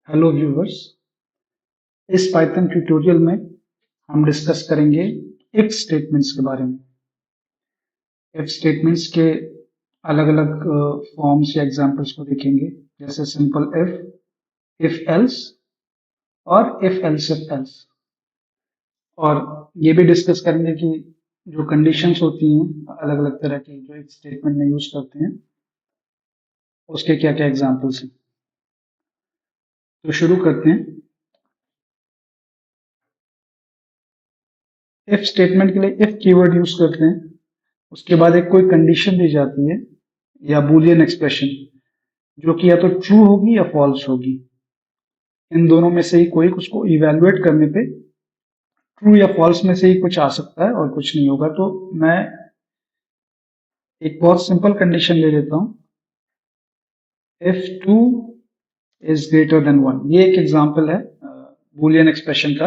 Hello viewers. इस Python tutorial में हम डिस्कस करेंगे इफ स्टेटमेंट्स के बारे में। इफ स्टेटमेंट्स के अलग अलग फॉर्म्स या एग्जांपल्स को देखेंगे, जैसे सिंपल इफ एल्स और इफ एल्स। और ये भी डिस्कस करेंगे कि जो कंडीशंस होती हैं अलग अलग तरह की जो इफ स्टेटमेंट में यूज करते हैं, उसके क्या क्या एग्जांपल्स हैं। तो शुरू करते हैं। इफ स्टेटमेंट के लिए इफ कीवर्ड यूज करते हैं, उसके बाद एक कोई कंडीशन दी जाती है या बूलियन एक्सप्रेशन, जो कि या तो ट्रू होगी या फॉल्स होगी। इन दोनों में से ही कोई उसको इवेलुएट करने पे ट्रू या फॉल्स में से ही कुछ आ सकता है और कुछ नहीं होगा। तो मैं एक बहुत सिंपल कंडीशन ले लेता हूं, इफ 2 इज ग्रेटर देन 1। ये एक एग्जांपल है बूलियन एक्सप्रेशन का।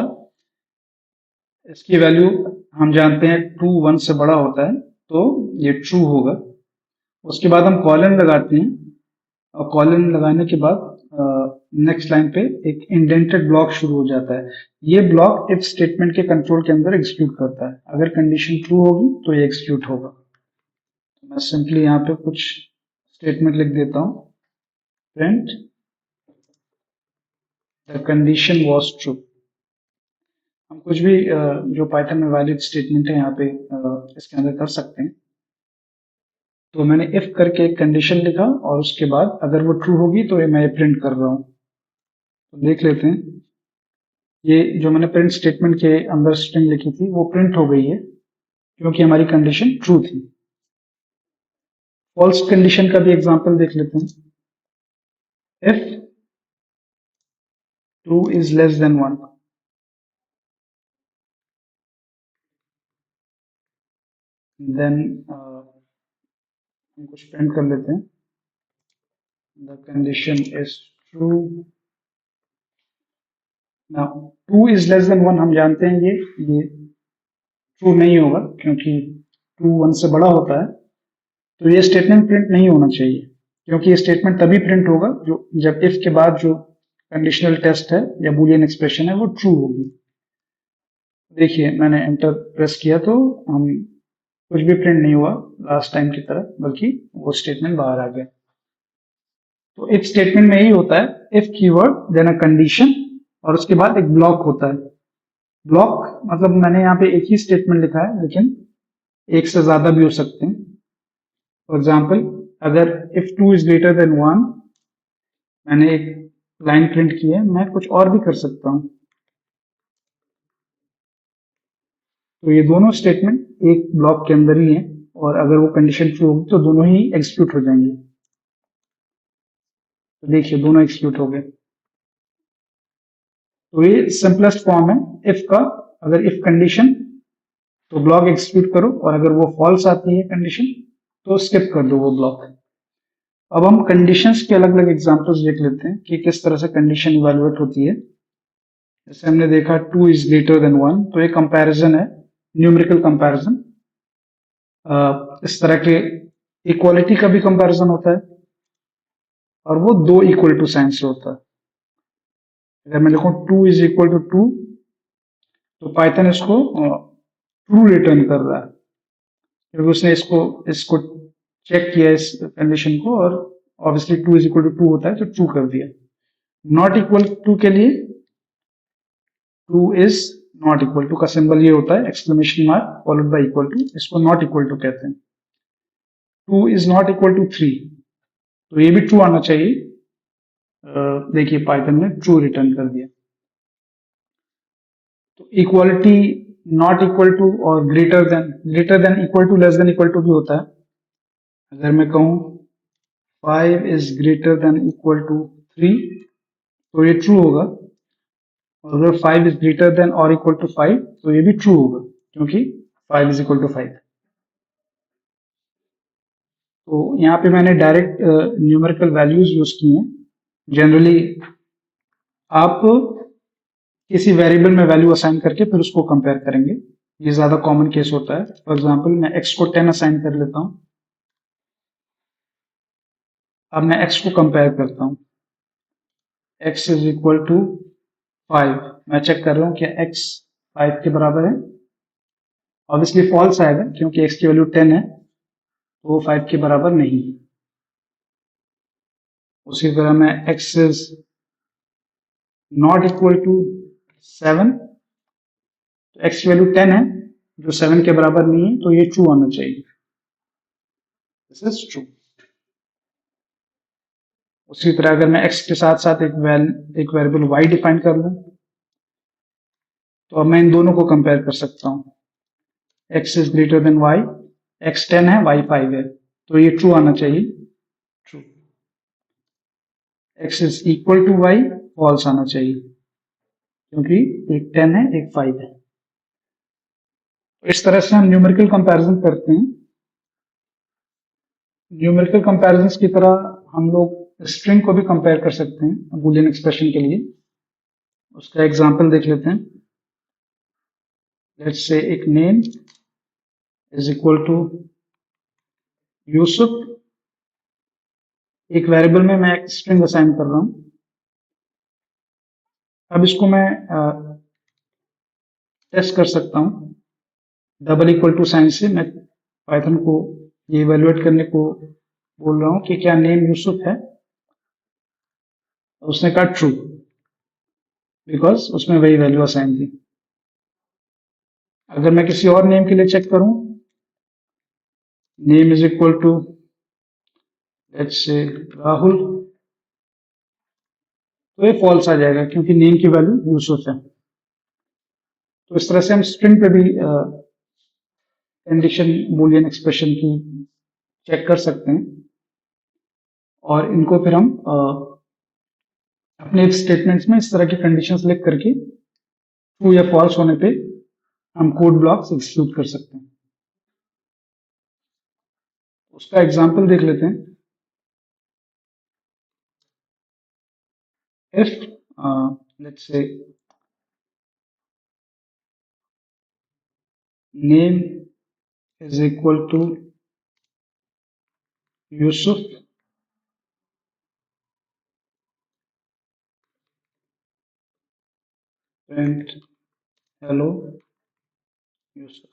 इसकी वैल्यू हम जानते हैं 2 1 से बड़ा होता है, तो ये ट्रू होगा। उसके बाद हम कॉलन लगाते हैं, और कॉलन लगाने के बाद नेक्स्ट लाइन पे एक इंडेंटेड ब्लॉक शुरू हो जाता है। ये ब्लॉक इफ स्टेटमेंट के कंट्रोल के अंदर एग्जीक्यूट करता है। अगर कंडीशन ट्रू होगी तो ये एग्जीक्यूट होगा। तो मैं सिंपली यहाँ पे कुछ स्टेटमेंट लिख देता हूँ, print the condition was true. हम कुछ भी जो पाइथन में वैलिड स्टेटमेंट है यहाँ पे इसके अंदर कर सकते हैं। तो मैंने इफ करके एक कंडीशन लिखा और उसके बाद अगर वो ट्रू होगी तो ये मैं प्रिंट कर रहा हूँ। तो देख लेते हैं, ये जो मैंने प्रिंट स्टेटमेंट के अंदर स्ट्रिंग लिखी थी वो प्रिंट हो गई है, क्योंकि हमारी कंडीशन ट्रू थी। फॉल्स कंडीशन का भी एग्जांपल देख लेते हैं। If 2 is less than 1, then हम कुछ प्रिंट कर लेते हैं, the condition is true. Now 2 is less than 1 हम जानते हैं ये ट्रू नहीं होगा, क्योंकि 2 1 से बड़ा होता है। तो ये स्टेटमेंट प्रिंट नहीं होना चाहिए, क्योंकि ये स्टेटमेंट तभी प्रिंट होगा जो जब इफ के बाद जो कंडीशनल टेस्ट है या बूलियन एक्सप्रेशन है वो ट्रू होगी। देखिए मैंने एंटर प्रेस किया तो हम कुछ भी प्रिंट नहीं हुआ लास्ट टाइम की तरह, बल्कि वो स्टेटमेंट बाहर आ गया। तो इफ स्टेटमेंट में यही होता है, if keyword then a condition और उसके बाद एक ब्लॉक होता है। ब्लॉक मतलब मैंने यहाँ पे एक ही स्टेटमेंट लिखा है, लेकिन एक से ज्यादा भी हो सकते हैं। फॉर एग्जाम्पल, अगर इफ 2 इज ग्रेटर देन 1, मैंने एक लाइन प्रिंट की है, मैं कुछ और भी कर सकता हूं। तो ये दोनों स्टेटमेंट एक ब्लॉक के अंदर ही है, और अगर वो कंडीशन ट्रू होगी तो दोनों ही एग्जीक्यूट हो जाएंगे। तो देखिए दोनों एग्जीक्यूट हो गए। तो ये सिंपलेस्ट फॉर्म है इफ का। अगर इफ कंडीशन तो ब्लॉक एग्जीक्यूट करो, और अगर वो फॉल्स आती है कंडीशन तो स्किप कर दो वो ब्लॉक। अब हम कंडीशंस के अलग अलग एग्जांपल्स देख लेते हैं कि किस तरह से कंडीशन इवैल्यूएट होती है। जैसे हमने देखा 2 इज ग्रेटर देन 1, तो ये कंपैरिजन है, न्यूमेरिकल कंपैरिजन। इस तरह के इक्वालिटी का भी कंपैरिजन होता है, और वो दो इक्वल टू साइन से होता है। अगर मैं लिखूं 2 इज इक्वल टू 2, तो पाइथन इसको ट्रू रिटर्न कर रहा है, क्योंकि उसने इसको इसको चेक किया इस कंडीशन को, और ऑब्वियसली 2 इज इक्वल टू 2 होता है तो ट्रू कर दिया। नॉट इक्वल टू के लिए 2 इज नॉट इक्वल टू का सिंबल ये होता है exclamation mark followed by equal to, इसको नॉट इक्वल टू कहते हैं। 2 इज नॉट इक्वल टू 3, तो ये भी ट्रू आना चाहिए। देखिए पाइथन ने ट्रू रिटर्न कर दिया। तो इक्वालिटी नॉट इक्वल टू और greater than equal to less than equal to भी होता है। अगर मैं कहूं 5 is greater than equal to 3, तो ये ट्रू होगा। और अगर 5 इज ग्रेटर देन और इक्वल टू 5, तो ये भी ट्रू होगा, क्योंकि 5 इज इक्वल टू 5। तो यहाँ पे मैंने डायरेक्ट न्यूमेरिकल वैल्यूज यूज की हैं। जनरली आप किसी वेरिएबल में वैल्यू असाइन करके फिर उसको कंपेयर करेंगे, ये ज्यादा कॉमन केस होता है। फॉर एग्जांपल मैं x को 10 असाइन कर लेता हूं। अब मैं x को कंपेयर करता हूं, x इज इक्वल टू 5, मैं चेक कर रहा हूँ क्या x 5 के बराबर है। ऑब्वियसली फॉल्स आएगा क्योंकि x की वैल्यू 10 है, तो वो 5 के बराबर नहीं है। उसी तरह मैं x is not equal to 7, तो x की वैल्यू 10 है जो 7 के बराबर नहीं है, तो ये ट्रू आना चाहिए। This is true. उसी तरह अगर मैं x के साथ साथ एक वेरिएबल y डिफाइन कर लूं, तो अब मैं इन दोनों को कंपेयर कर सकता हूं। x is greater then y, x 10 है, y 5 है, तो ये ट्रू आना चाहिए, true. x is equal to y, false आना चाहिए क्योंकि एक 10 है, एक 5 है। तो इस तरह से हम न्यूमेरिकल कंपैरिजन करते हैं। न्यूमेरिकल कंपैरिजन की तरह हम लोग स्ट्रिंग को भी कंपेयर कर सकते हैं बूलियन एक्सप्रेशन के लिए। उसका एग्जांपल देख लेते हैं। लेट्स से एक name is equal to Yusuf, एक वेरिएबल में मैं एक स्ट्रिंग असाइन कर रहा हूं। अब इसको मैं टेस्ट कर सकता हूं डबल इक्वल टू साइन से। मैं पाइथन को ये इवेलुएट करने को बोल रहा हूं कि क्या नेम यूसुफ है। उसने कहा ट्रू, बिकॉज उसमें वही वैल्यू असाइन थी। अगर मैं किसी और नेम के लिए चेक करूं, name is equal to let's say Rahul, तो ये फॉल्स आ जाएगा क्योंकि नेम की वैल्यू यूसुफ है। तो इस तरह से हम स्ट्रिंग पे भी कंडीशन बूलियन एक्सप्रेशन की चेक कर सकते हैं, और इनको फिर हम अपने स्टेटमेंट्स में इस तरह की कंडीशंस लिख करके ट्रू या फॉल्स होने पे हम कोड ब्लॉक्स एग्जीक्यूट कर सकते हैं। उसका एग्जांपल देख लेते हैं। If let's say name is equal to Yusuf and hello Yusuf,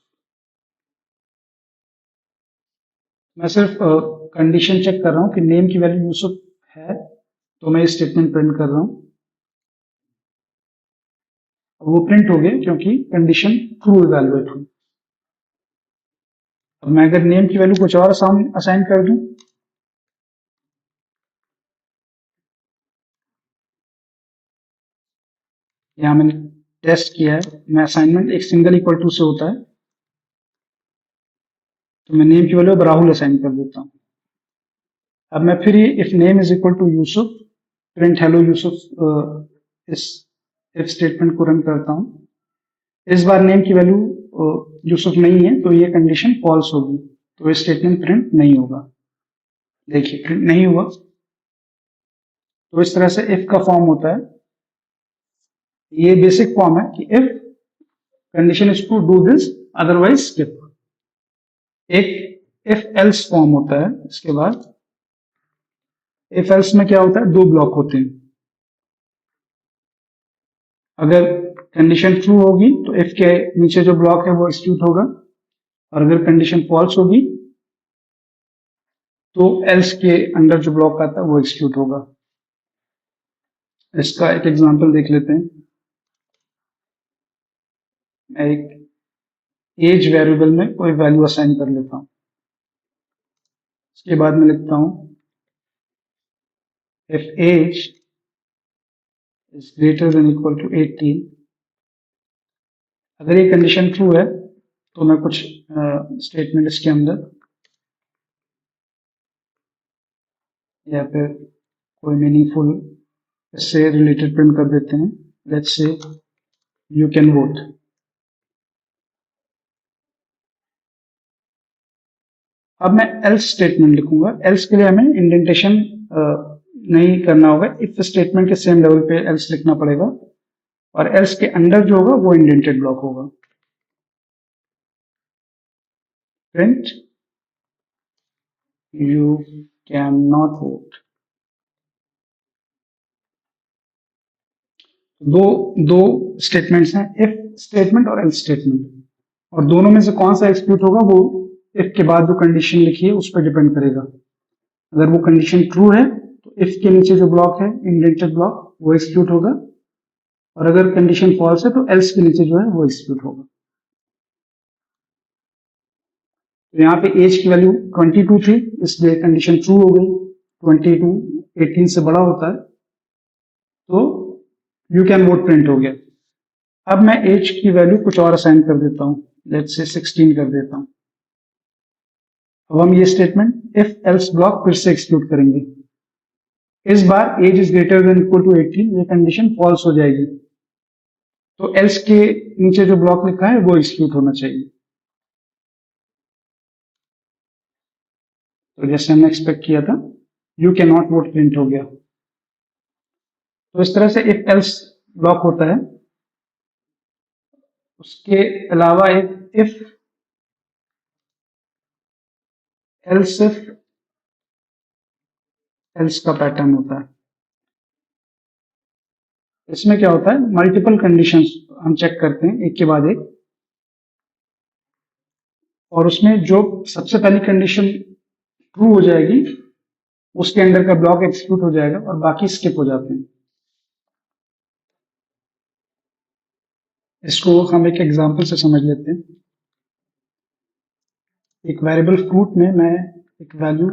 मैं सिर्फ कंडीशन चेक कर रहा हूं कि नेम की वैल्यू यूसुफ है, तो मैं स्टेटमेंट प्रिंट कर रहा हूं। वो प्रिंट हो गया क्योंकि कंडीशन ट्रू इवैल्यूएट हुई। अब मैं अगर नेम की वैल्यू कुछ और असाइन कर दूं, यहाँ मैंने टेस्ट किया है, मैं असाइनमेंट एक सिंगल इक्वल टू से होता है, तो मैं नेम की वैल्यू अब राहुल असाइन कर देता हूँ। अब मैं फिर ये if name is equal to Yusuf print hello Yusuf इस इफ स्टेटमेंट को रन करता हूँ। इस बार नेम की वैल्यू यूसुफ नहीं है, तो ये कंडीशन फॉल्स होगी, तो ये स्टेटमेंट प्रिंट नहीं होगा। देखिए प्रिंट नहीं हुआ। तो इस तरह से इफ का फॉर्म होता है। ये बेसिक फॉर्म है कि if condition is to do this otherwise skip. एक इफ एल्स फॉर्म होता है। इसके बाद इफ एल्स में क्या होता है, दो ब्लॉक होते हैं। अगर कंडीशन ट्रू होगी तो इफ के नीचे जो ब्लॉक है वो एग्जीक्यूट होगा, और अगर कंडीशन फॉल्स होगी तो एल्स के अंडर जो ब्लॉक आता है वो एग्जीक्यूट होगा। इसका एक एग्जांपल देख लेते हैं। मैं एक एज वेरिएबल में कोई वैल्यू असाइन कर लेता हूं। उसके बाद मैं लिखता हूं if age is greater than equal to 18। अगर ये कंडीशन ट्रू है तो मैं कुछ स्टेटमेंट इसके अंदर या फिर कोई मीनिंगफुल इससे रिलेटेड प्रिंट कर देते हैं। लेट्स से यू कैन वोट। अब मैं एल्स स्टेटमेंट लिखूंगा। एल्स के लिए हमें इंडेंटेशन नहीं करना होगा, इफ स्टेटमेंट के सेम लेवल पे एल्स लिखना पड़ेगा, और एल्स के अंडर जो होगा वो इंडेंटेड ब्लॉक होगा। Print you can not vote. दो दो स्टेटमेंट्स हैं, इफ स्टेटमेंट और एल्स स्टेटमेंट, और दोनों में से कौन सा एग्जीक्यूट होगा वो इफ के बाद जो कंडीशन लिखी है उस पर डिपेंड करेगा। अगर वो कंडीशन ट्रू है तो इफ के नीचे जो ब्लॉक है इंडेंटेड ब्लॉक वो एग्जीक्यूट होगा, और अगर कंडीशन फॉल्स है तो एल्स के नीचे जो है वो एग्जीक्यूट होगा। तो यहाँ पे एज की वैल्यू 22 थी, इसलिए कंडीशन ट्रू हो गई। 22 18 से बड़ा होता है तो यू कैन वोट प्रिंट हो गया। अब मैं एज की वैल्यू कुछ और असाइन कर देता हूँ, लेट्स से 16 कर देता हूँ। अब हम ये स्टेटमेंट इफ एल्स ब्लॉक फिर से एक्सक्यूट करेंगे। इस बार age is greater than equal to 18, ये कंडीशन फॉल्स हो जाएगी, तो एल्स के नीचे जो ब्लॉक लिखा है वो एक्सक्यूट होना चाहिए। तो जैसे हमने एक्सपेक्ट किया था, you can not vote print हो गया। तो इस तरह से इफ एल्स ब्लॉक होता है। उसके अलावा एक इफ एल्स इफ एल्स का पैटर्न होता है। इसमें क्या होता है, मल्टीपल कंडीशंस हम चेक करते हैं एक के बाद एक, और उसमें जो सबसे पहली कंडीशन ट्रू हो जाएगी उसके अंदर का ब्लॉक एग्जीक्यूट हो जाएगा और बाकी स्किप हो जाते हैं। इसको हम एक एग्जांपल से समझ लेते हैं। एक वेरिएबल फ्रूट में मैं एक वैल्यू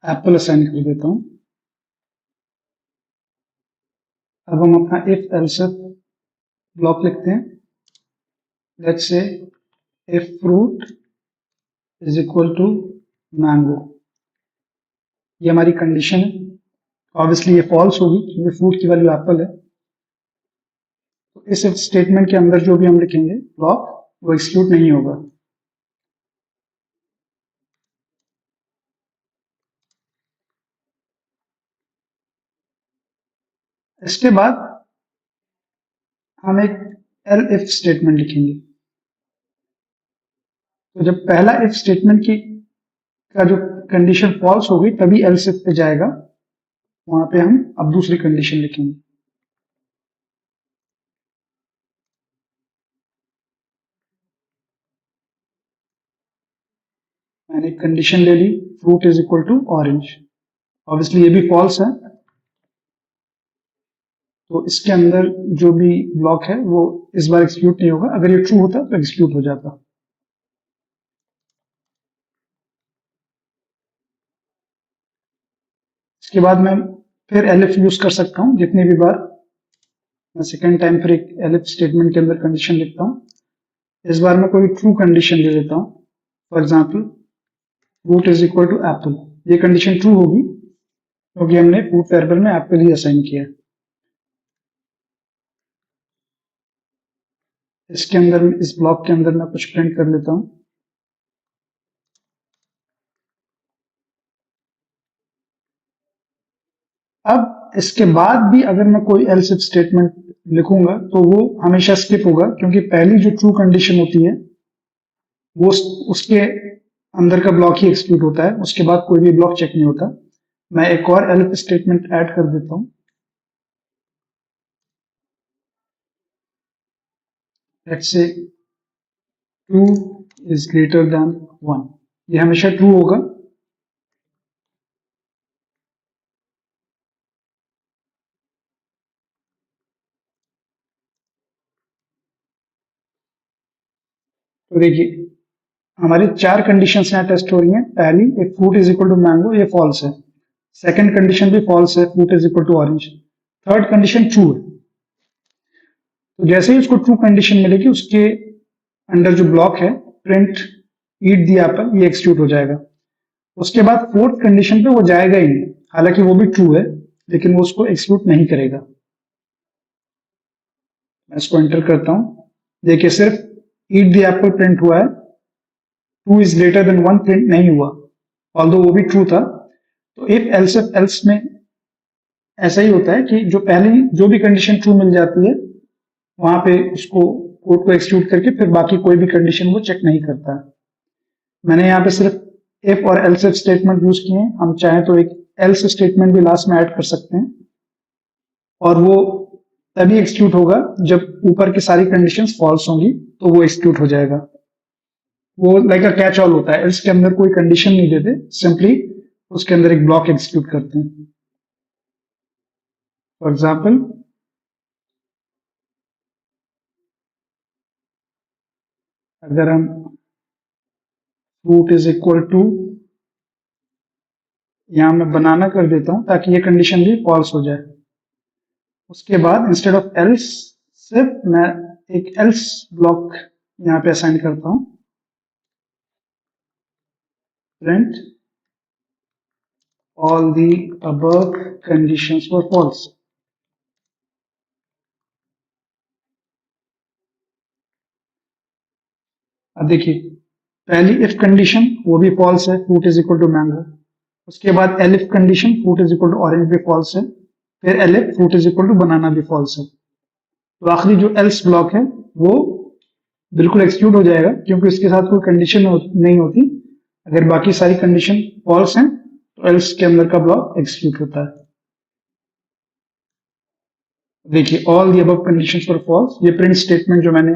एप्पल असाइन कर देता हूं। अब हम अपना इफ एल्स ब्लॉक लिखते हैं। Let's say if fruit is equal to mango, ये हमारी कंडीशन है। ऑब्वियसली ये फॉल्स होगी क्योंकि फ्रूट की वैल्यू एप्पल है। तो इस स्टेटमेंट के अंदर जो भी हम लिखेंगे ब्लॉक वो एक्सक्यूट नहीं होगा। इसके बाद हम एक एल इफ स्टेटमेंट लिखेंगे। तो जब पहला इफ स्टेटमेंट की का जो कंडीशन फॉल्स होगी तभी एल्स इफ पे जाएगा, वहां पे हम अब दूसरी कंडीशन लिखेंगे। मैंने एक कंडीशन ले ली, fruit is equal to orange. Obviously ये भी फॉल्स है, तो इसके अंदर जो भी ब्लॉक है वो इस बार एग्जीक्यूट नहीं होगा। अगर ये ट्रू होता तो एग्जीक्यूट हो जाता। इसके बाद मैं फिर एलिफ यूज कर सकता हूं जितनी भी बार। मैं सेकेंड टाइम फिर एक एलिफ स्टेटमेंट के अंदर कंडीशन लिखता हूं। इस बार मैं कोई ट्रू कंडीशन ले लेता हूं। For example fruit is equal to apple, ये कंडीशन ट्रू होगी क्योंकि हमने फ्रूट वेरिएबल में एप्पल ही असाइन किया है। इसके अंदर इस ब्लॉक के अंदर मैं कुछ प्रिंट कर लेता हूं। अब इसके बाद भी अगर मैं कोई एल्स इफ स्टेटमेंट लिखूंगा तो वो हमेशा स्किप होगा, क्योंकि पहली जो ट्रू कंडीशन होती है वो उसके अंदर का ब्लॉक ही एक्सिक्यूट होता है, उसके बाद कोई भी ब्लॉक चेक नहीं होता। मैं एक और एल्फ स्टेटमेंट ऐड कर देता हूं। Let's say 2 is greater then 1, ये हमेशा ट्रू होगा। तो देखिए हमारी 4 कंडीशंस यहाँ टेस्ट हो रही हैं। पहली, if fruit is equal to mango, ये फॉल्स है। सेकंड कंडीशन भी फॉल्स है, fruit is equal to orange. Third condition true है। तो जैसे ही उसको ट्रू कंडीशन मिलेगी उसके अंडर जो ब्लॉक है प्रिंट ईट द एप्पल, ये एक्सिक्यूट हो जाएगा। उसके बाद फोर्थ कंडीशन पे वो जाएगा ही नहीं, हालांकि वो भी ट्रू है लेकिन वो उसको एक्सिक्यूट नहीं करेगा। मैं इसको एंटर करता हूं। देखिए सिर्फ ईट द एप्पल प्रिंट हुआ है, 2 इज ग्रेटर देन 1 प्रिंट नहीं हुआ, ऑल्दो वो भी ट्रू था। तो इफ एल्स इफ एल्स में ऐसा ही होता है कि जो पहली जो भी कंडीशन ट्रू मिल जाती है वहां पे उसको कोड को एक्सिक्यूट करके फिर बाकी कोई भी कंडीशन वो चेक नहीं करता। मैंने यहाँ पे सिर्फ इफ और एल्स इफ स्टेटमेंट यूज किए हैं। हम चाहें तो एक एल्स स्टेटमेंट भी लास्ट में ऐड कर सकते हैं और वो तभी एक्सिक्यूट होगा जब ऊपर की सारी कंडीशंस फॉल्स होंगी, तो वो एक्सिक्यूट हो जाएगा। वो लाइक अ कैच ऑल होता है, एल्स के अंदर कोई कंडीशन नहीं देते, सिंपली उसके अंदर एक ब्लॉक एग्जीक्यूट करते हैं। फॉर एग्जाम्पल, अगर हम फ्रूट इज इक्वल टू, यहां मैं बनाना कर देता हूं ताकि ये कंडीशन भी फॉल्स हो जाए। उसके बाद इंस्टेड ऑफ एल्स सिर्फ मैं एक एल्स ब्लॉक यहां पे असाइन करता हूं, print all the above conditions were false। अब देखिए, पहली इफ कंडीशन वो भी फॉल्स है, fruit is equal to mango. उसके बाद elif condition fruit is equal to orange भी फॉल्स है, फिर elif fruit is equal to banana भी फॉल्स है। तो आखिरी जो एल्स ब्लॉक है वो बिल्कुल एक्सिक्यूट हो जाएगा, क्योंकि उसके साथ कोई कंडीशन नहीं होती। अगर बाकी सारी कंडीशन फॉल्स हैं तो एल्स के अंदर का ब्लॉक एक्सिक्यूट होता है। देखिए, all the above conditions for false, ये प्रिंट स्टेटमेंट जो मैंने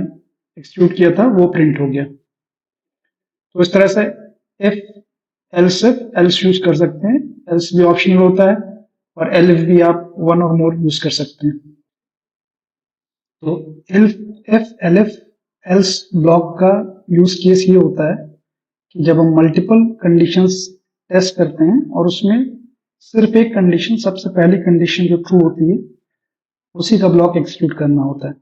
एक्सिक्यूट किया था वो प्रिंट हो गया। तो इस तरह से इफ एल्स यूज कर सकते हैं, एल्स भी ऑप्शनल होता है, और एलिफ भी आप वन और मोर यूज कर सकते हैं। तो इफ एलिफ एल्स ब्लॉक का यूज केस ये होता है कि जब हम मल्टीपल कंडीशंस टेस्ट करते हैं और उसमें सिर्फ एक कंडीशन, सबसे पहली कंडीशन जो ट्रू होती है, उसी का ब्लॉक एक्सिक्यूट करना होता है।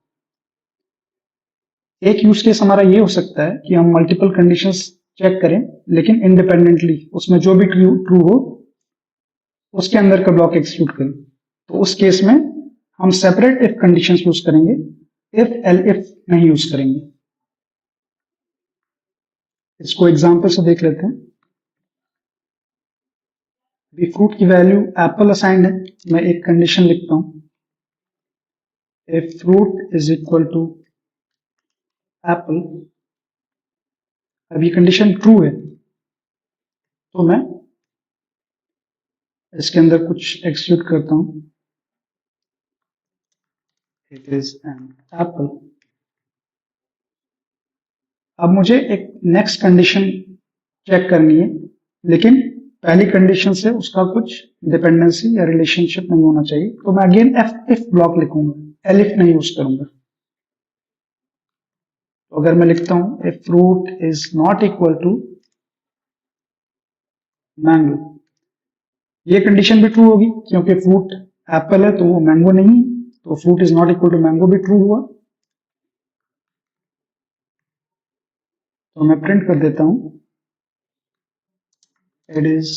एक यूज केस हमारा ये हो सकता है कि हम मल्टीपल कंडीशंस चेक करें, लेकिन इंडिपेंडेंटली उसमें जो भी ट्रू हो उसके अंदर का ब्लॉक एक्सिक्यूट करें। तो उस केस में हम सेपरेट इफ कंडीशंस यूज करेंगे, इफ एल नहीं यूज करेंगे। इसको एग्जांपल से देख लेते हैं। फ्रूट की वैल्यू एप्पल असाइंड है, मैं एक कंडीशन लिखता हूं, if fruit is equal to apple. अब ये कंडीशन ट्रू है, तो मैं इसके अंदर कुछ एक्सिक्यूट करता हूं, इट इज एन एप्पल। अब मुझे एक नेक्स्ट कंडीशन चेक करनी है, लेकिन पहली कंडीशन से उसका कुछ डिपेंडेंसी या रिलेशनशिप नहीं होना चाहिए, तो मैं अगेन इफ ब्लॉक लिखूंगा, एलिफ नहीं यूज करूंगा। तो अगर मैं लिखता हूं if fruit is not equal to mango, ये कंडीशन भी ट्रू होगी, क्योंकि फ्रूट एप्पल है तो वो मैंगो नहीं, तो fruit is not equal to mango भी ट्रू हुआ। तो मैं प्रिंट कर देता हूं, it is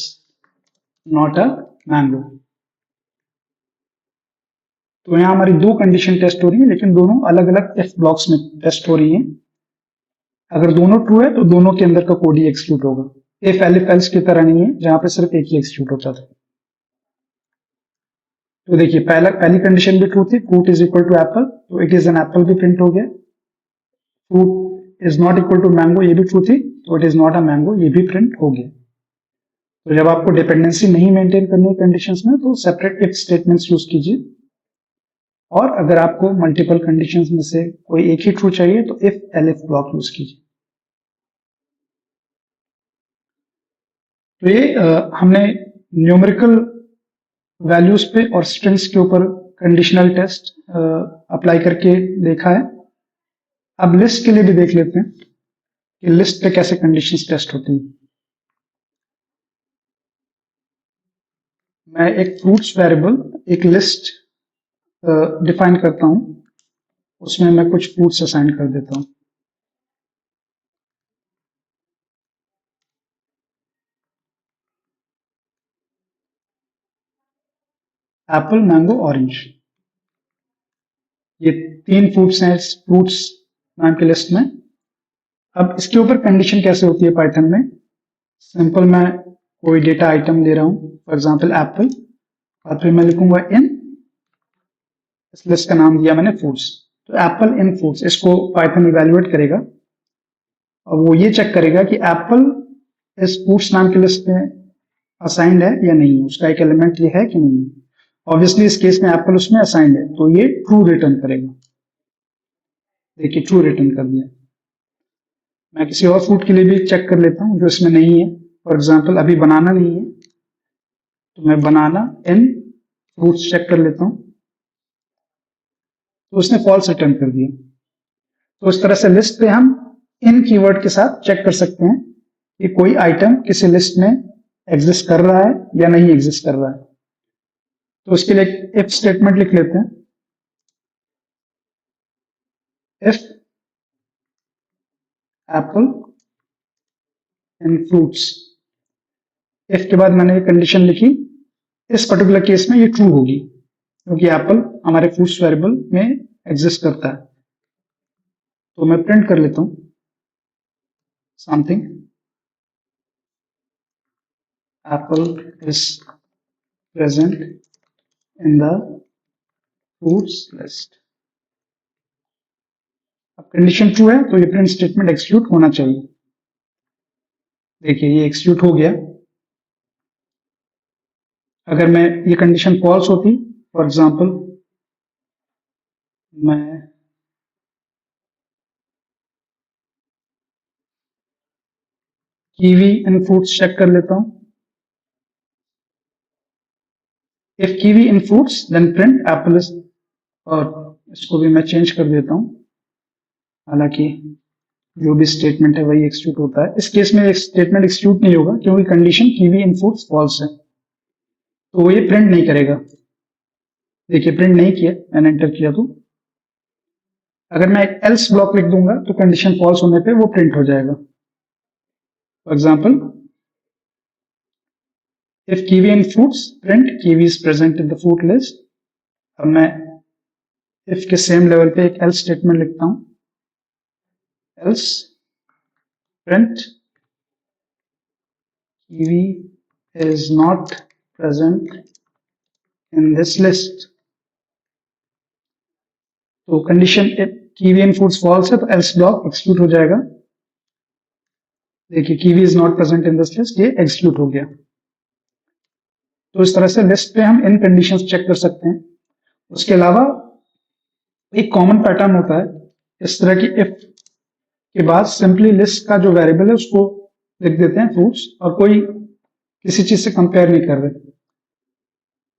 not a mango. तो यहां हमारी दो कंडीशन टेस्ट हो रही है, लेकिन दोनों अलग अलग इफ ब्लॉक्स में टेस्ट हो रही हैं। अगर दोनों ट्रू है तो दोनों के अंदर का कोड ही एक्सिक्यूट होगा। इफ एलिफ एल्स की तरह नहीं है जहां पे सिर्फ एक ही एक्सिक्यूट होता था। तो देखिए, पहली कंडीशन भी ट्रू थी, fruit is equal to apple, तो इट इज एन एप्पल भी प्रिंट हो गया। Fruit is not equal to mango, ये भी ट्रू थी, तो it is not a mango, ये भी प्रिंट हो गया। तो जब आपको डिपेंडेंसी नहीं मेंटेन करनी है कंडीशंस में, तो सेपरेट इफ स्टेटमेंट्स यूज कीजिए। और अगर आपको मल्टीपल कंडीशंस में से कोई एक ही ट्रू चाहिए तो इफ एलिफ ब्लॉक यूज कीजिए। तो ये हमने न्यूमेरिकल वैल्यूज पे और स्ट्रिंग्स के ऊपर कंडीशनल टेस्ट अप्लाई करके देखा है। अब लिस्ट के लिए भी देख लेते हैं कि लिस्ट पे कैसे कंडीशंस टेस्ट होती हैं। मैं एक फ्रूट्स वेरिएबल, एक लिस्ट डिफाइन करता हूं, उसमें मैं कुछ फ्रूट्स असाइन कर देता हूं। एप्पल, मैंगो, ऑरेंज, ये तीन फ्रूट्स नाम की लिस्ट में। अब इसके ऊपर कंडीशन कैसे होती है पाइथन में? सिंपल, मैं कोई डेटा आइटम दे रहा हूं, फॉर एग्जांपल एप्पल, और फिर मैं लिखूंगा इन, इस लिस्ट का नाम दिया मैंने फ्रूट्स। तो एप्पल इन फ्रूट्स, इसको पाइथन इवेल्युएट करेगा और वो ये चेक करेगा कि एप्पल इस फ्रूट्स नाम की लिस्ट में असाइंड है या नहीं, उसका एक एलिमेंट ये है कि नहीं। ऑब्वियसली इस केस में एप्पल उसमें असाइंड है, तो ये ट्रू रिटर्न करेगा। देखिए ट्रू रिटर्न कर दिया। मैं किसी और फ्रूट के लिए भी चेक कर लेता हूँ जो इसमें नहीं है। फॉर एग्जाम्पल अभी बनाना नहीं है, तो मैं बनाना इन फ्रूट्स चेक कर लेता हूँ, तो उसने फॉल्स रिटर्न कर दिया। तो इस तरह से लिस्ट पे हम इन कीवर्ड के साथ चेक कर सकते हैं कि कोई आइटम किसी लिस्ट में एग्जिस्ट कर रहा है या नहीं एग्जिस्ट कर रहा है। तो उसके लिए इफ स्टेटमेंट लिख लेते हैं। If apple in fruits, if के बाद मैंने ये कंडीशन लिखी, इस पर्टिकुलर केस में ये ट्रू होगी क्योंकि एप्पल हमारे फ्रूट्स वेरिएबल में एग्जिस्ट करता है। तो मैं प्रिंट कर लेता हूं something, Apple is present in the fruits list. अब कंडीशन ट्रू है तो ये प्रिंट स्टेटमेंट एक्सिक्यूट होना चाहिए। देखिए ये एक्सिक्यूट हो गया। अगर मैं ये कंडीशन फॉल्स होती, फॉर एग्जांपल मैं कीवी इन फ्रूट्स चेक कर लेता हूं। If kiwi in fruits then print apple is, और इसको भी मैं चेंज कर देता हूं, हालांकि जो भी स्टेटमेंट है वही एक्सिक्यूट होता है। इस केस में स्टेटमेंट एक्सिक्यूट नहीं होगा क्योंकि condition kiwi in fruits false है, तो वो ये प्रिंट नहीं करेगा। देखिए प्रिंट नहीं किया, मैंने एंटर किया। तो अगर मैं एक एल्स ब्लॉक लिख दूंगा तो कंडीशन फॉल्स होने पे वो प्रिंट हो जाएगा। For example if kiwi in fruits print kiwi is present in the fruit list. अब मैं इफ के सेम लेवल पे एक एल्स स्टेटमेंट लिखता हूं, else print kiwi is not present in this list. तो condition kiwi in fruits false है तो एल्स ब्लॉक एक्सिक्यूट हो जाएगा। देखिए kiwi is not present in this list, ये एक्सिक्यूट हो गया। तो इस तरह से लिस्ट पे हम इन कंडीशंस चेक कर सकते हैं। उसके अलावा एक कॉमन पैटर्न होता है इस तरह की, इफ के बाद सिंपली लिस्ट का जो वेरिएबल है उसको लिख देते हैं फ्रूट्स, और कोई किसी चीज से कंपेयर नहीं कर रहे।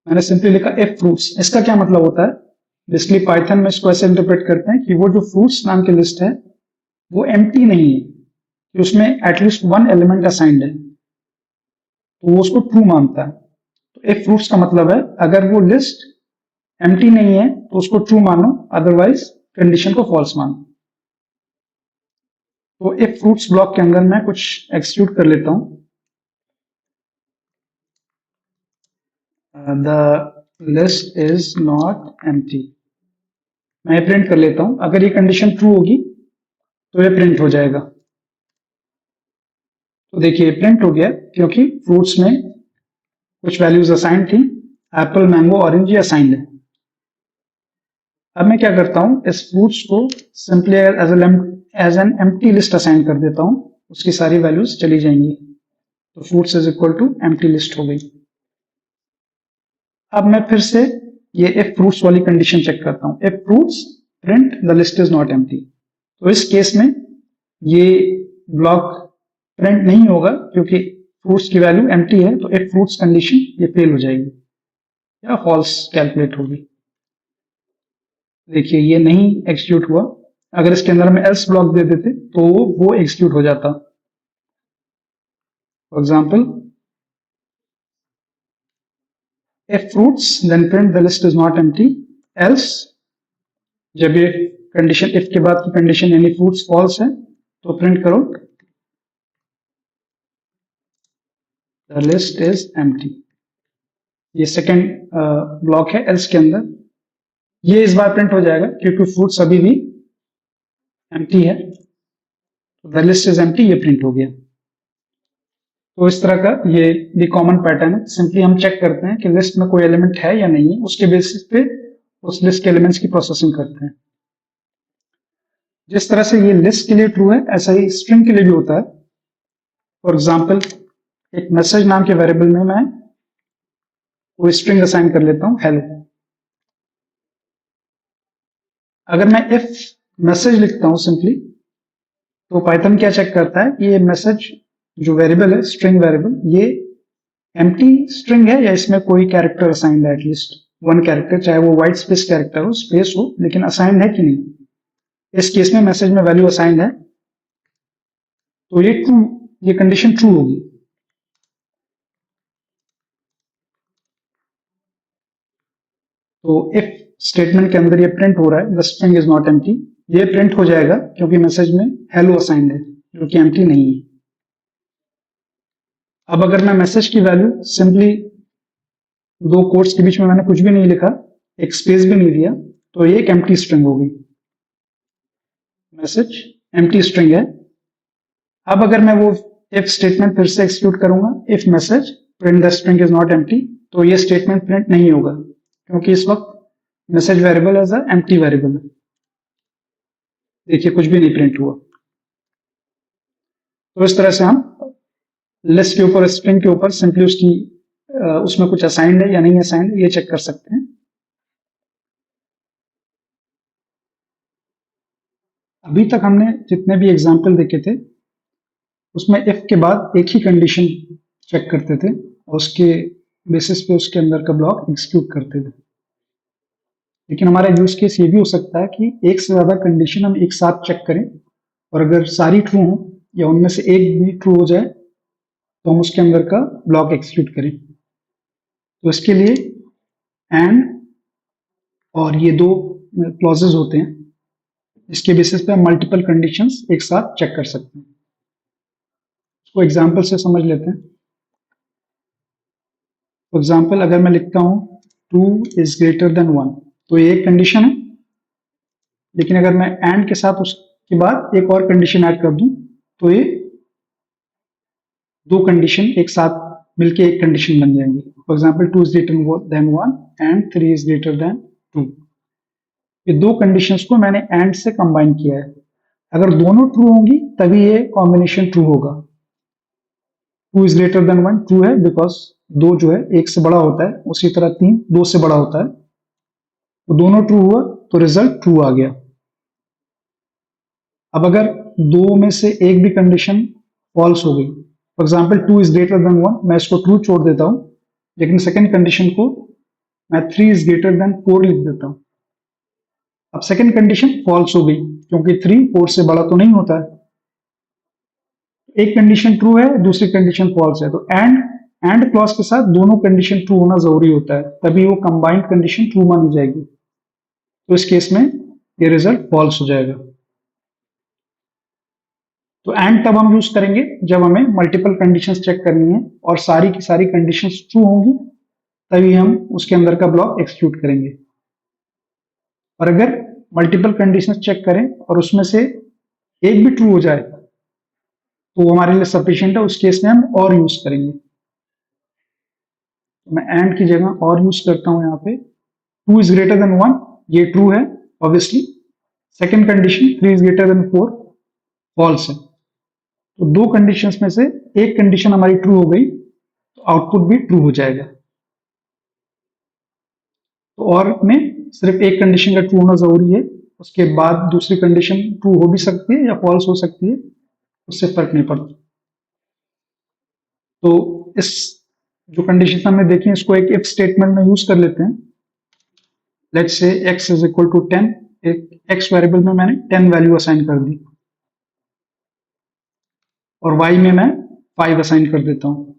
मैंने सिंपली लिखा इफ फ्रूट्स। इसका क्या मतलब होता है, बेसिकली पाइथन में इसको ऐसे इंटरप्रेट करते हैं कि वो जो फ्रूट्स नाम की लिस्ट है वो एम्प्टी नहीं है, कि उसमें एटलीस्ट वन एलिमेंट असाइंड है, तो वो उसको ट्रू मानता है। तो इफ फ्रूट्स का मतलब है अगर वो लिस्ट एम्प्टी नहीं है तो उसको ट्रू मानो, अदरवाइज कंडीशन को फॉल्स मानो। तो इफ फ्रूट्स ब्लॉक के अंदर मैं कुछ एक्सिक्यूट कर लेता हूं। The list is not empty, मैं प्रिंट कर लेता हूं। अगर ये कंडीशन ट्रू होगी तो ये प्रिंट हो जाएगा। तो देखिए प्रिंट हो गया क्योंकि फ्रूट्स में कुछ वैल्यूज असाइंड थी, एप्पल मैंगो ऑरेंज ये असाइंड है। अब मैं क्या करता हूं, इस फ्रूट्स को simply as an empty list assign कर देता हूं, उसकी सारी वैल्यूज चली जाएंगी। तो fruits is equal to empty list हो गई। अब मैं फिर से ये इफ फ्रूट्स वाली कंडीशन चेक करता हूं, if fruits print the list is not empty. तो इस केस में ये ब्लॉक प्रिंट नहीं होगा क्योंकि फ्रूट्स की वैल्यू एम्प्टी है, तो इफ फ्रूट्स कंडीशन ये फेल हो जाएगी या फॉल्स कैलकुलेट होगी। देखिए ये नहीं एक्सिक्यूट हुआ। अगर इसके अंदर हम एल्स ब्लॉक दे देते तो वो एक्सिक्यूट हो जाता। For example if fruits then print the list is not empty, else जब ये कंडीशन इफ के बाद की कंडीशन यानी फ्रूट्स फॉल्स है तो प्रिंट करो the list is empty। ये सेकेंड ब्लॉक है एल्स के अंदर, ये इस बार प्रिंट हो जाएगा क्योंकि फ्रूट्स अभी भी एम्प्टी है, तो द लिस्ट इज एम्प्टी ये प्रिंट हो गया। तो इस तरह का ये भी कॉमन पैटर्न है। सिंपली हम चेक करते हैं कि लिस्ट में कोई एलिमेंट है या नहीं है, उसके बेसिस पे उस लिस्ट के एलिमेंट्स की प्रोसेसिंग करते हैं। जिस तरह से ये लिस्ट के लिए ट्रू है ऐसा ही स्ट्रिंग के लिए भी होता है। फॉर एग्जाम्पल एक मैसेज नाम के वेरिएबल में मैं तो स्ट्रिंग असाइन कर लेता हूं हेलो। अगर मैं इफ मैसेज लिखता हूं सिंपली, तो पाइथन क्या चेक करता है कि ये मैसेज जो वेरिएबल है, स्ट्रिंग वेरिएबल, ये एम्प्टी स्ट्रिंग है या इसमें कोई कैरेक्टर असाइंड है, एटलीस्ट वन कैरेक्टर, चाहे वो व्हाइट स्पेस कैरेक्टर हो, स्पेस हो, लेकिन असाइंड है कि नहीं। इस केस में मैसेज में वैल्यू असाइंड है, तो ये ट्रू, ये कंडीशन ट्रू होगी। तो इफ स्टेटमेंट के अंदर ये प्रिंट हो रहा है the string is not empty, ये प्रिंट हो जाएगा क्योंकि मैसेज में हेलो असाइंड है जो कि एम्प्टी नहीं है। अब अगर मैं मैसेज की वैल्यू सिंपली दो कोट्स के बीच में मैंने कुछ भी नहीं लिखा, एक स्पेस भी नहीं दिया, तो ये एक एम्प्टी स्ट्रिंग होगी। मैसेज एम्प्टी स्ट्रिंग है। अब अगर मैं वो इफ स्टेटमेंट फिर से एक्सिक्यूट करूंगा, if message print the string is not empty, तो ये स्टेटमेंट प्रिंट नहीं होगा क्योंकि इस वक्त message variable as a empty variable है। देखिए कुछ भी नहीं प्रिंट हुआ। तो इस तरह से हम लिस्ट के ऊपर, स्ट्रिंग के ऊपर सिंपली उसकी उसमें कुछ असाइंड है या नहीं असाइंड है ये चेक कर सकते हैं। अभी तक हमने जितने भी एग्जाम्पल देखे थे उसमें इफ के बाद एक ही कंडीशन चेक करते थे और उसके बेसिस पे उसके अंदर का ब्लॉक एग्जीक्यूट करते थे। लेकिन हमारा यूज केस ये भी हो सकता है कि एक से ज्यादा कंडीशन हम एक साथ चेक करें और अगर सारी ट्रू हो या उनमें से एक भी ट्रू हो जाए तो हम उसके अंदर का ब्लॉक एग्जीक्यूट करें। तो इसके लिए एंड और ये दो क्लॉजेज होते हैं, इसके बेसिस पे हम मल्टीपल कंडीशंस एक साथ चेक कर सकते हैं। इसको एग्जांपल से समझ लेते हैं। फॉर एग्जांपल अगर मैं लिखता हूं 2 इज ग्रेटर देन 1, तो ये एक कंडीशन है, लेकिन अगर मैं एंड के साथ उसके बाद एक और कंडीशन ऐड कर दूं तो ये दो कंडीशन एक साथ मिलके एक कंडीशन बन जाएंगी। For example 2 is greater then 1 and 3 is greater then 2। ये दो कंडीशंस को मैंने एंड से कंबाइन किया है। अगर दोनों ट्रू होंगी तभी ये कॉम्बिनेशन ट्रू होगा। 2 इज ग्रेटर देन 1 ट्रू है बिकॉज दो जो है एक से बड़ा होता है, उसी तरह 3 दो से बड़ा होता है, तो दोनों ट्रू हुआ तो रिजल्ट ट्रू आ गया। अब अगर दो में से एक भी कंडीशन फॉल्स हो गई, for example 2 is greater then 1, मैं इसको ट्रू छोड़ देता हूं, लेकिन सेकेंड कंडीशन को मैं 3 इज ग्रेटर देन 4 लिख देता हूं। अब सेकेंड कंडीशन फॉल्स हो गई क्योंकि 3 4 से बड़ा तो नहीं होता है। एक कंडीशन ट्रू है, दूसरी कंडीशन फॉल्स है, तो एंड क्लॉज के साथ दोनों कंडीशन ट्रू होना जरूरी होता है, तभी वो कंबाइंड कंडीशन ट्रू मानी जाएगी। तो इस केस में ये रिजल्ट फॉल्स हो जाएगा। तो एंड तब हम यूज करेंगे जब हमें मल्टीपल कंडीशंस चेक करनी है और सारी की सारी कंडीशंस ट्रू होंगी, तभी हम उसके अंदर का ब्लॉक एक्सिक्यूट करेंगे। और अगर मल्टीपल कंडीशंस चेक करें और उसमें से एक भी ट्रू हो जाए तो वो हमारे लिए सफिशिएंट है, उस केस में हम और यूज करेंगे। तो मैं एंड की जगह और यूज करता हूं यहाँ पे। 2 इज ग्रेटर देन 1 ये ट्रू है obviously. Second condition 3 is greater than 4 false है। तो दो कंडीशंस में से एक कंडीशन हमारी ट्रू हो गई तो आउटपुट भी ट्रू हो जाएगा। तो और में सिर्फ एक कंडीशन का ट्रू होना जरूरी है, उसके बाद दूसरी कंडीशन ट्रू हो भी सकती है या फॉल्स हो सकती है, उससे फर्क नहीं पड़ता। तो इस जो कंडीशन हमने देखी इसको एक इफ स्टेटमेंट में यूज कर लेते हैं। लेट्स से x इज इक्वल टू 10, एक x वेरिएबल में मैंने 10 वैल्यू असाइन कर दी और y में मैं 5 असाइन कर देता हूं।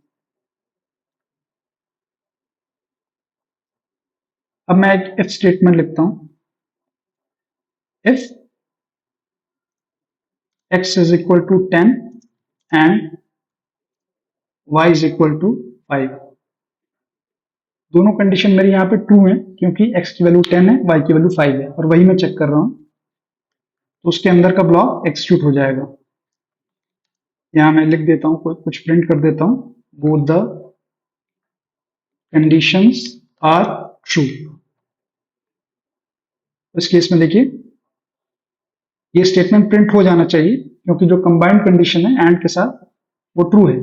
अब मैं एक इफ स्टेटमेंट लिखता हूं। If x is equal to 10 and y is equal to 5, दोनों कंडीशन मेरी यहाँ पे ट्रू है क्योंकि x की वैल्यू 10 है, y की वैल्यू 5 है और वही मैं चेक कर रहा हूं, तो उसके अंदर का ब्लॉक एक्सिक्यूट हो जाएगा। यहां मैं लिख देता हूं, कुछ प्रिंट कर देता हूं, both the conditions are true. इस केस में देखिए ये स्टेटमेंट प्रिंट हो जाना चाहिए क्योंकि जो कंबाइंड कंडीशन है एंड के साथ वो ट्रू है,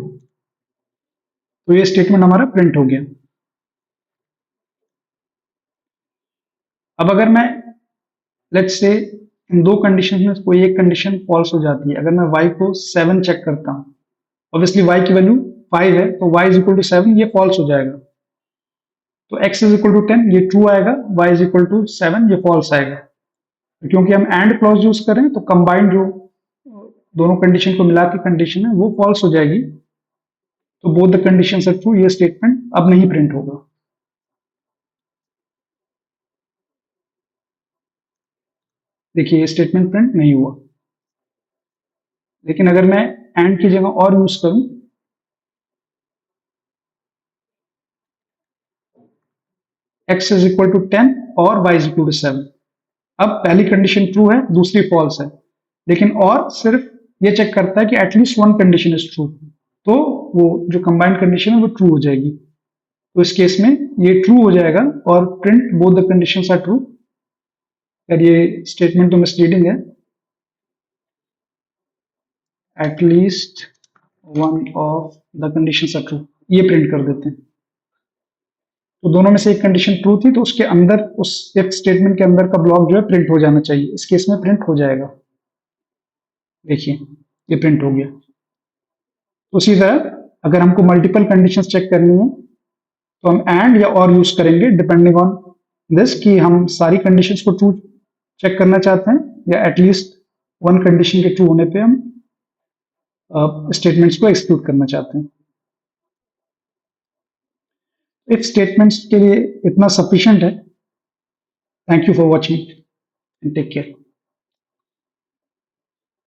तो ये स्टेटमेंट हमारा प्रिंट हो गया। अब अगर मैं लेट्स से इन दो कंडीशन में कोई एक कंडीशन फॉल्स हो जाती है, अगर मैं y को 7 चेक करता हूं, ऑब्वियसली y की वैल्यू 5 है तो y इज इक्वल टू 7, ये फॉल्स हो जाएगा। तो x इज इक्वल टू 10 ये ट्रू आएगा, y इज इक्वल टू 7 ये फॉल्स आएगा। तो क्योंकि हम एंड क्लॉज यूज करें तो कंबाइंड जो दोनों कंडीशन को मिला के कंडीशन है वो फॉल्स हो जाएगी। तो both the conditions are true, ये स्टेटमेंट अब नहीं प्रिंट होगा। देखिए ये स्टेटमेंट प्रिंट नहीं हुआ। लेकिन अगर मैं एंड की जगह और यूज करूं, x इज इक्वल टू 10 और y इज इक्वल टू 7, अब पहली कंडीशन ट्रू है, दूसरी फॉल्स है, लेकिन और सिर्फ ये चेक करता है कि at least one condition is true, तो वो जो कंबाइंड कंडीशन है वो ट्रू हो जाएगी। तो इस केस में ये ट्रू हो जाएगा और print both the conditions are true. यार ये स्टेटमेंट तो मिसलीडिंग है, at least one of the conditions are true, ये प्रिंट कर देते हैं। तो दोनों में से एक कंडीशन ट्रू थी तो उसके अंदर उस इफ स्टेटमेंट के अंदर का ब्लॉक जो है प्रिंट हो जाना चाहिए। इस केस में प्रिंट हो जाएगा, देखिए ये प्रिंट हो गया। तो उसी तरह अगर हमको मल्टीपल कंडीशंस चेक करनी है तो हम एंड या और यूज करेंगे डिपेंडिंग ऑन दिस कि हम सारी कंडीशंस को ट्रू चेक करना चाहते हैं या एटलीस्ट वन कंडीशन के ट्रू होने पे हम स्टेटमेंट्स को एक्सिक्यूट करना चाहते हैं। इफ स्टेटमेंट्स के लिए इतना सफिशिएंट है। Thank you for watching and take care.